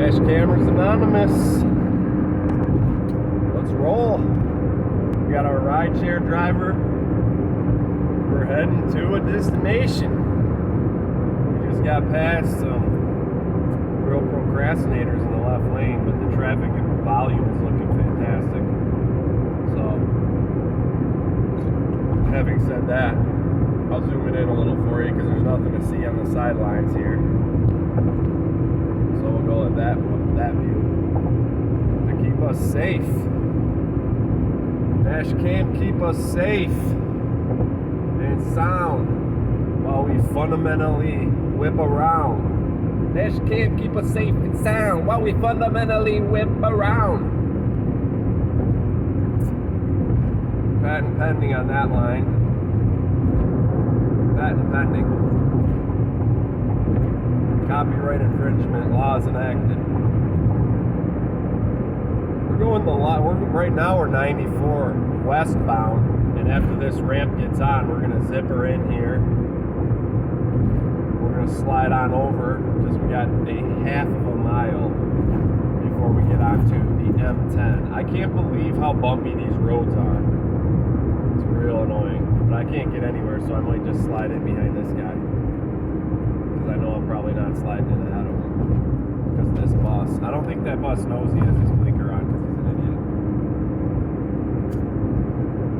Dash Cameras Anonymous. Let's roll. We got our rideshare driver. We're heading to a destination. We just got past some real procrastinators in the left lane, but the traffic volume is looking fantastic. So, having said that, I'll zoom it in a little for you because there's nothing to see on the sidelines here. So we'll go with that view to keep us safe. DashCam keep us safe and sound while we fundamentally whip around. DashCam keep us safe and sound while we fundamentally whip around. Patent pending on that line. Patent pending. Copyright infringement laws enacted. We're going right now we're 94 westbound, and after this ramp gets on, we're gonna zipper in here. We're gonna slide on over because we got a half of a mile before we get onto the M10. I can't believe how bumpy these roads are. It's real annoying, but I can't get anywhere, so I might just slide in behind this guy. I know I'm probably not sliding in ahead of him because of this bus. I don't think that bus knows he has his blinker on because he's an idiot.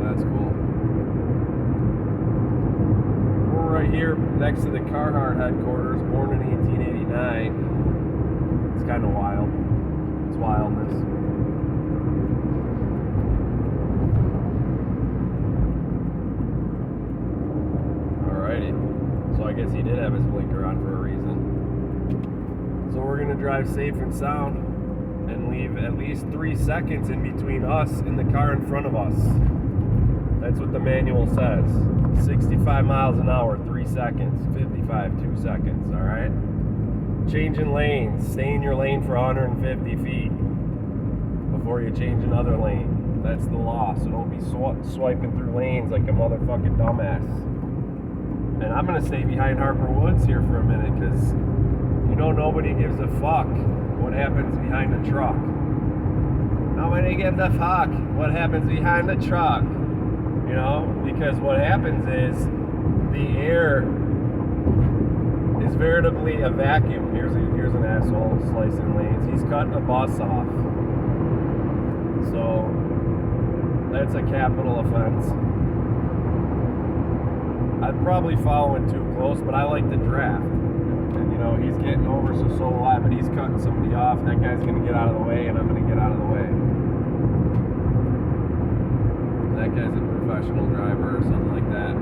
That's cool. We're right here next to the Carhartt headquarters, born in 1889. It's kind of wild. It's wildness. Alrighty. So I guess he did have his blinker on for a reason. So we're gonna drive safe and sound and leave at least 3 seconds in between us and the car in front of us. That's what the manual says. 65 miles an hour, 3 seconds. 55, 2 seconds, all right? Changing lanes, stay in your lane for 150 feet before you change another lane. That's the law, so don't be swiping through lanes like a motherfucking dumbass. And I'm going to stay behind Harper Woods here for a minute because, you know, nobody gives a fuck what happens behind the truck. Nobody gives a fuck what happens behind the truck. You know, because what happens is the air is veritably a vacuum. Here's an asshole slicing lanes. He's cutting a bus off. So, that's a capital offense. I'd probably follow him too close, but I like to draft. And you know, he's getting over, so will I, but he's cutting somebody off. That guy's going to get out of the way, and I'm going to get out of the way. That guy's a professional driver or something like that.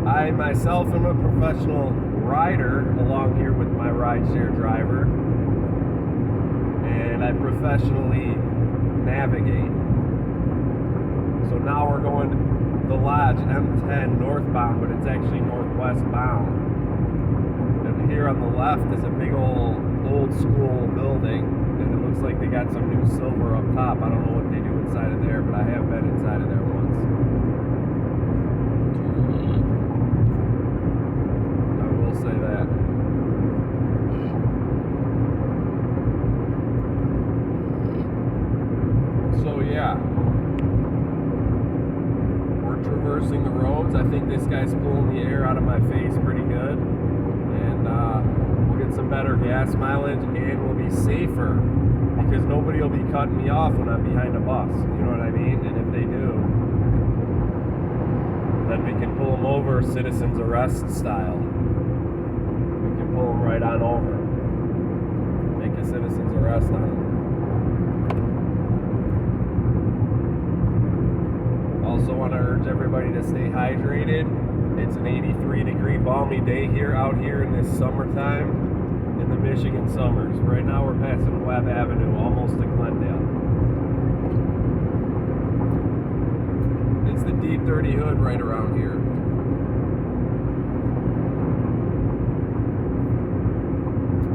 I myself am a professional rider along here with my rideshare driver. And I professionally navigate. So now we're going to the Lodge M10 northbound, but it's actually northwest bound. And here on the left is a big old school building, and it looks like they got some new silver up top. I don't know what they do inside of there, but I have been inside of there once. I will say that. So yeah, traversing the roads. I think this guy's pulling the air out of my face pretty good, and we'll get some better gas mileage, and we'll be safer because nobody will be cutting me off when I'm behind a bus. You know what I mean? And if they do, then we can pull them over citizens arrest style. We can pull them right on over, make a citizens arrest on them. Also want to urge everybody to stay hydrated. It's an 83-degree balmy day out here in this summertime in the Michigan summers. Right now we're passing Webb Avenue, almost to Glendale. It's the deep dirty hood right around here.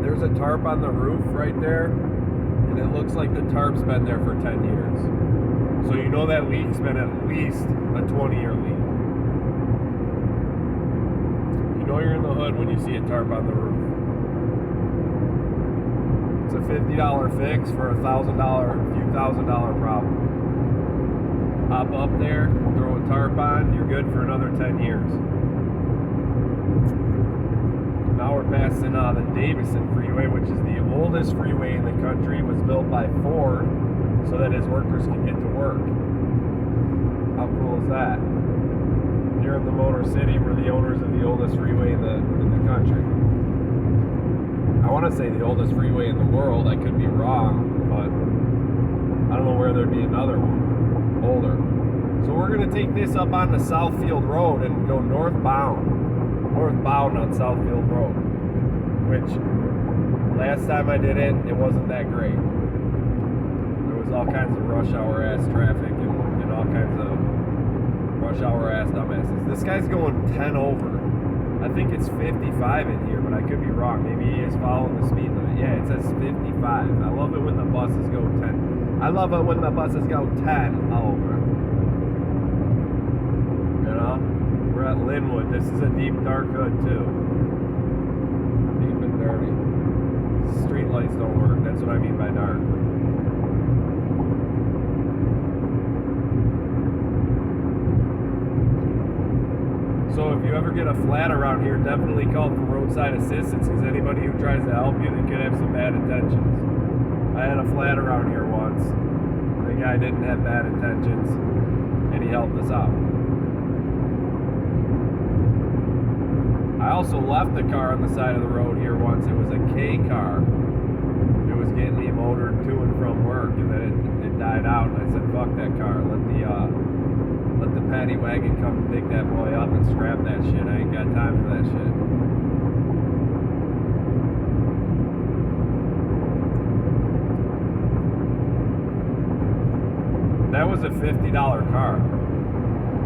There's a tarp on the roof right there, and it looks like the tarp's been there for 10 years. So you know that leak's been at least a 20-year leak. You know you're in the hood when you see a tarp on the roof. It's a $50 fix for a few thousand dollar problem. Hop up there, throw a tarp on, you're good for another 10 years. Now we're passing the Davison Freeway, which is the oldest freeway in the country. It was built by Ford so that his workers could get to work. How cool is that? Here in the Motor City, we're the owners of the oldest freeway in the country. I want to say the oldest freeway in the world. I could be wrong, but I don't know where there'd be another one older. So we're going to take this up on the Southfield Road and go northbound on Southfield Road, which last time I did it, it wasn't that great. There was all kinds of rush hour ass traffic and all kinds of rush hour ass dumbasses. This guy's going 10 over. I think it's 55 in here, but I could be wrong. Maybe he is following the speed limit. Yeah, it says 55. I love it when the buses go 10. I love it when the buses go 10 over. You know? We're at Linwood. This is a deep, dark hood, too. Deep and dirty. Street lights don't work. That's what I mean by dark. So if you ever get a flat around here, definitely call for roadside assistance, because anybody who tries to help you, they could have some bad intentions. I had a flat around here once. The guy didn't have bad intentions, and he helped us out. I also left the car on the side of the road here once. It was a K car. It was getting me motored to and from work, and then it died out, and I said, fuck that car. Let the paddy wagon come and pick that boy up and scrap that shit. I ain't got time for that shit. That was a $50 car.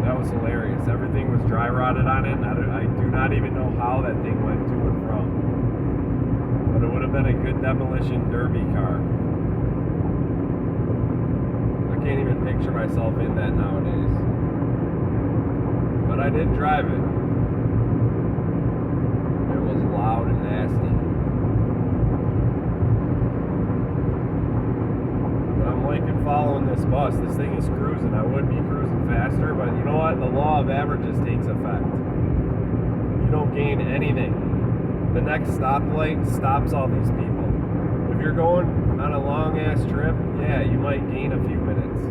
That was hilarious. Everything was dry rotted on it, and I do not even know how that thing went to and from. But it would have been a good demolition derby car. I can't even picture myself in that nowadays. But I did drive it. It was loud and nasty. But I'm liking following this bus. This thing is cruising. I would be cruising faster, but you know what? The law of averages takes effect. You don't gain anything. The next stoplight stops all these people. If you're going on a long ass trip, yeah, you might gain a few minutes.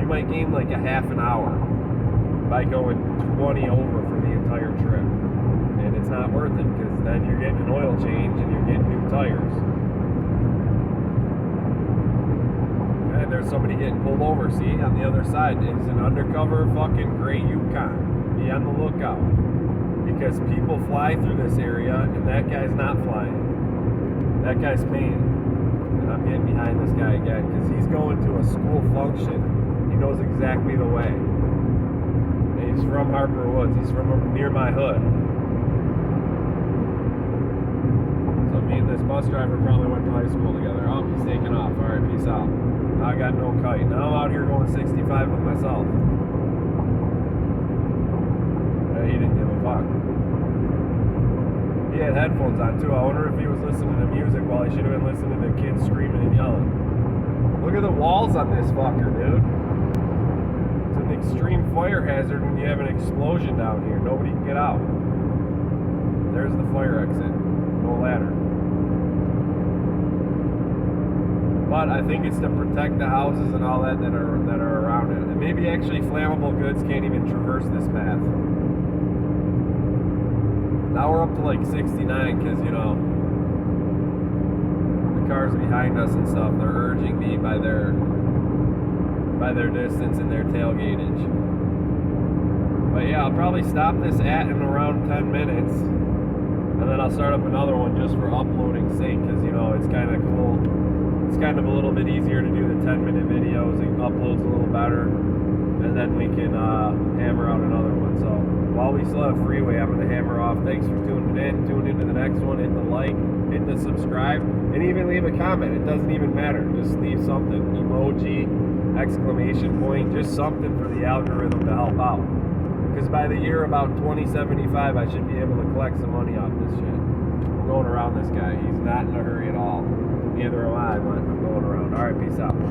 You might gain like a half an hour by going 20 over for the entire trip. And it's not worth it, because then you're getting an oil change and you're getting new tires. And there's somebody getting pulled over. See, on the other side is an undercover fucking gray Yukon. Be on the lookout, because people fly through this area and that guy's not flying. That guy's paying. And I'm getting behind this guy again, because he's going to a school function. He knows exactly the way. He's from Harper Woods. He's from near my hood. So me and this bus driver probably went to high school together. Oh, he's taking off. All right, peace out. Now I got no kite. Now I'm out here going 65 with myself. He didn't give a fuck. He had headphones on too. I wonder if he was listening to music while he should have been listening to kids screaming and yelling. Look at the walls on this fucker, dude. Extreme fire hazard when you have an explosion down here. Nobody can get out. There's the fire exit. No ladder. But I think it's to protect the houses and all that are around it. And maybe actually flammable goods can't even traverse this path. Now we're up to like 69, because you know, the cars behind us and stuff, they're urging me by their distance and their tailgatage. But yeah, I'll probably stop this at in around 10 minutes, and then I'll start up another one just for uploading sake, because you know, it's kind of cool. It's kind of a little bit easier to do the 10-minute videos. It uploads a little better, and then we can hammer out another one. So while we still have freeway, I'm going to hammer off. Thanks for tuning in. Tune into the next one. Hit the like, hit the subscribe, and even leave a comment. It doesn't even matter. Just leave something, emoji, exclamation point, just something for the algorithm to help out. Because by the year about 2075, I should be able to collect some money off this shit. I'm going around this guy. He's not in a hurry at all. Me Peace out.